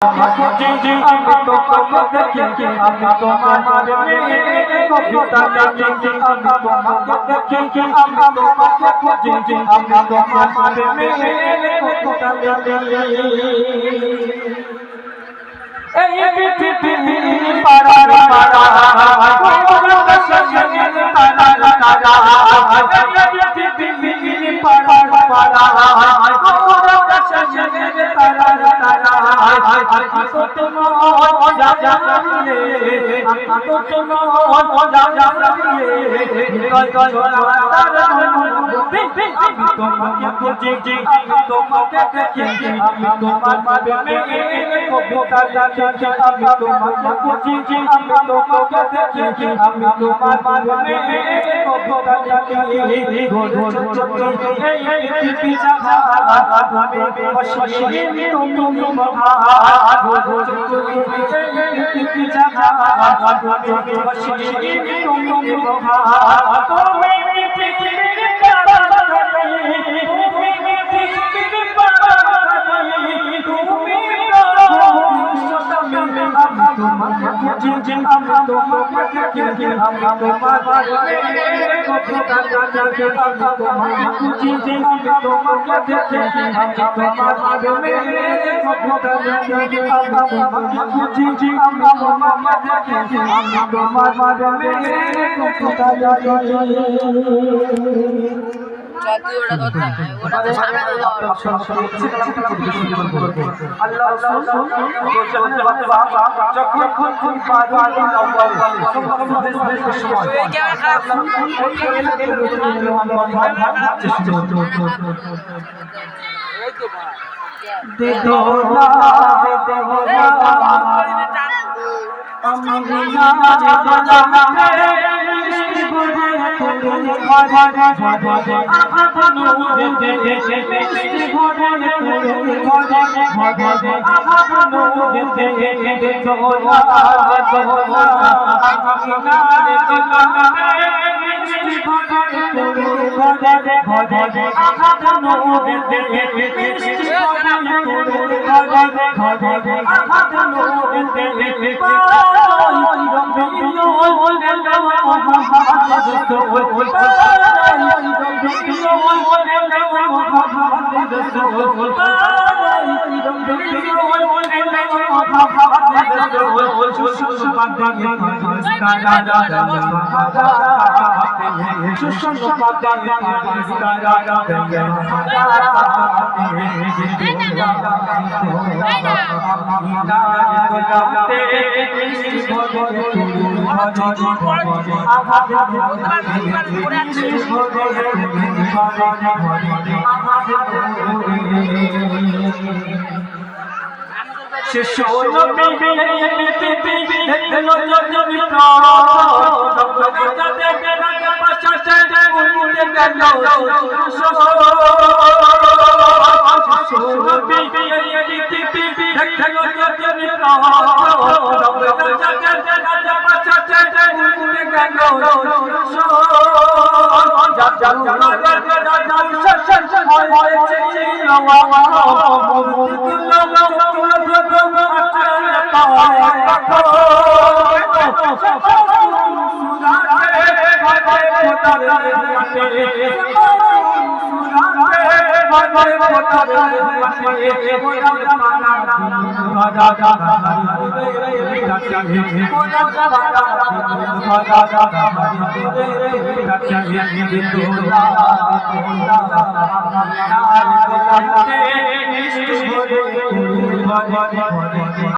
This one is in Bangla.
আমি তোমাকে দেখি আমি তোমার কবিতা লিখি আমি তোমাকে দেখি আমি তোমাকে খুঁজি আমি তোমার কবিতা লিখি এই পৃথিবী পারার পারা তোমার সঙ্গে তারা তারা এই পৃথিবী পারার পারা তোমার সঙ্গে তারা তারা তো তোমার যা যা রে তো তোমার যা যা রে কয় কয় তারা আমি তোমাকে খুঁজি আমি তোমাকে দেখি আমি তোমার কবিতা লিখি আমি তোমাকে খুঁজি আমি তোমাকে দেখি আমি তোমার কবিতা লিখি এই পৃথিবী জাগা তুমি অসীম তুমি মহান এই পৃথিবী জাগা তুমি অসীম তুমি মহান তুমি পৃথিবীর পারা